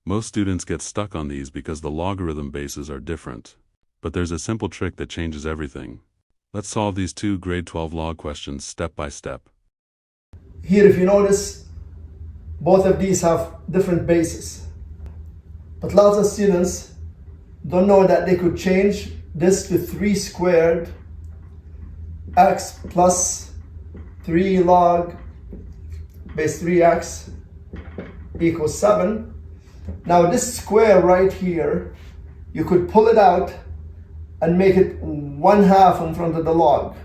Most students get stuck on these because the logarithm bases are different. But there's a simple trick that changes everything. Let's solve these two grade 12 log questions step by step. Here, if you notice, both of these have different bases. But lots of students don't know that they could change this to 3 squared x plus 3 log base 3x equals 7. Now this square right here, you could pull it out and make it 1/2 in front of the log.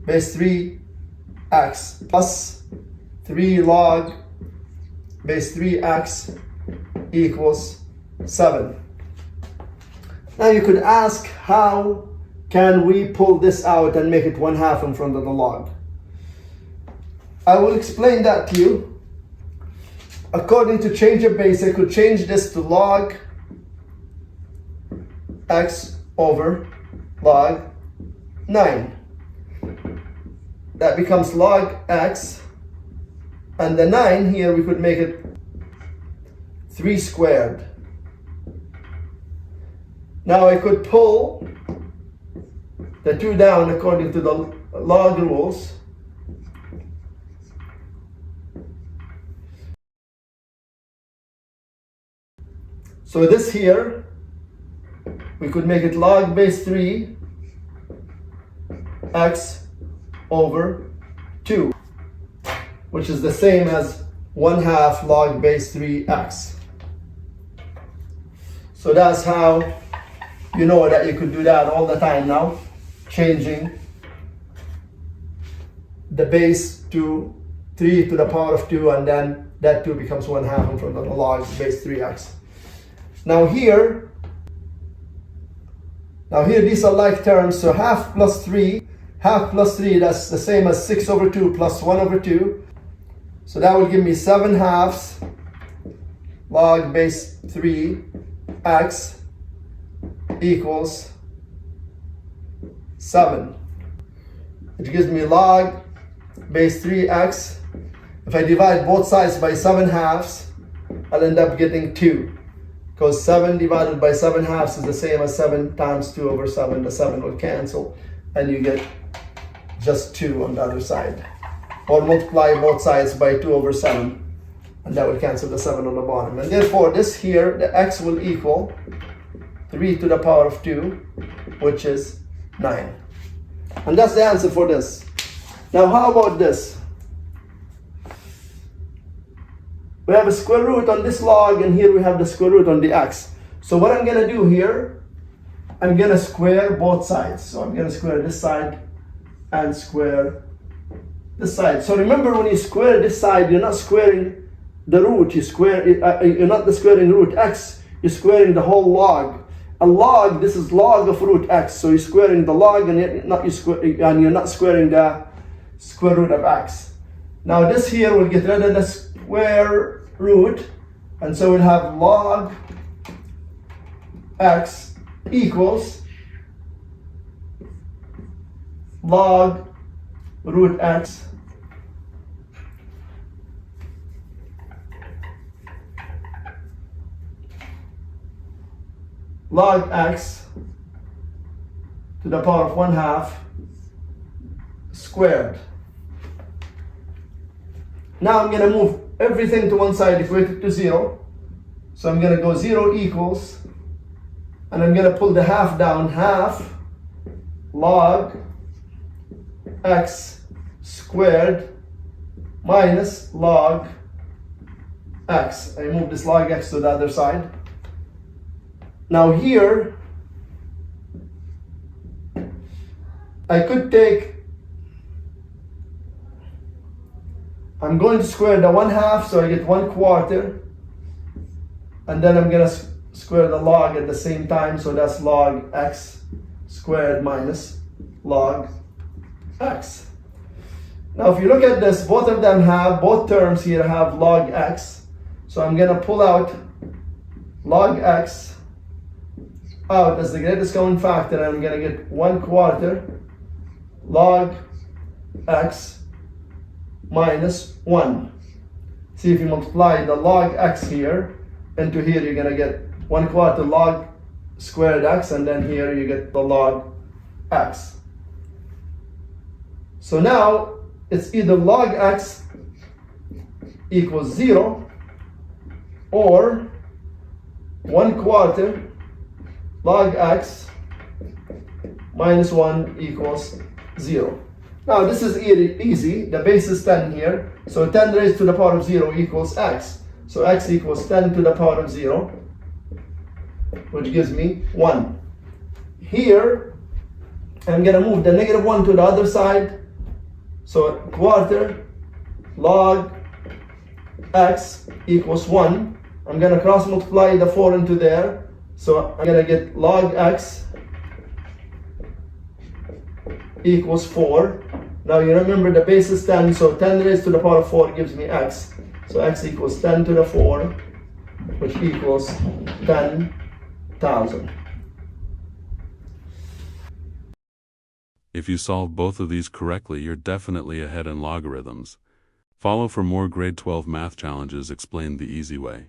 Base 3x plus 3 log base 3x equals 7. Now you could ask, how can we pull this out and make it 1/2 in front of the log? I will explain that to you. According to change of base, I could change this to log x over log 9. That becomes log x, and the 9 here we could make it 3 squared. Now I could pull the 2 down according to the log rules. So this here, we could make it log base 3 x over 2, which is the same as 1/2 log base 3x. So that's how you know that you could do that all the time now, changing the base to 3 to the power of 2, and then that 2 becomes 1/2 in front of the log base 3x. Now here these are like terms, so 1/2 plus 3, 1/2 plus 3, that's the same as 6 over 2 plus 1 over 2. So that will give me 7/2 log base 3x equals 7. It gives me log base 3x. If I divide both sides by 7/2, I'll end up getting 2. Because 7 divided by 7/2 is the same as 7 times 2 over 7. The 7 will cancel, and you get just 2 on the other side. Or multiply both sides by 2 over 7, and that will cancel the 7 on the bottom. And therefore, this here, the x will equal 3 to the power of 2, which is 9. And that's the answer for this. Now, how about this? We have a square root on this log, and here we have the square root on the x. So what I'm going to do here, I'm going to square both sides. So I'm going to square this side and square this side. So remember, when you square this side, you're not squaring the root. You're not squaring root x. You're squaring the whole log. A log, this is log of root x. So you're squaring the log, and you're not squaring the square root of x. Now this here will get rid of the square root, and so we'll have log x equals log root x log x to the power of 1/2 squared. Now I'm going to move everything to one side, equate it to 0. So I'm going to go 0 equals, and I'm going to pull the 1/2 down, 1/2 log x squared minus log x. I move this log x to the other side. Now here, I could take, I'm going to square the 1/2, so I get 1/4, and then I'm going to square the log at the same time, so that's log x squared minus log x. Now if you look at this, both terms here have log x, so I'm going to pull out log x out as the greatest common factor, and I'm going to get 1/4 log x minus 1. See, if you multiply the log x here into here, you're going to get 1/4 log squared x, and then here you get the log x. So now it's either log x equals 0 or 1/4 log x minus 1 equals 0. Now this is easy. The base is 10 here. So 10 raised to the power of 0 equals x. So x equals 10 to the power of 0, which gives me 1. Here, I'm going to move the -1 to the other side. So quarter log x equals 1. I'm going to cross multiply the 4 into there. So I'm going to get log x equals 4. Now you remember the base is 10, so 10 raised to the power of 4 gives me x. So x equals 10 to the 4, which equals 10,000. If you solve both of these correctly, you're definitely ahead in logarithms. Follow for more grade 12 math challenges explained the easy way.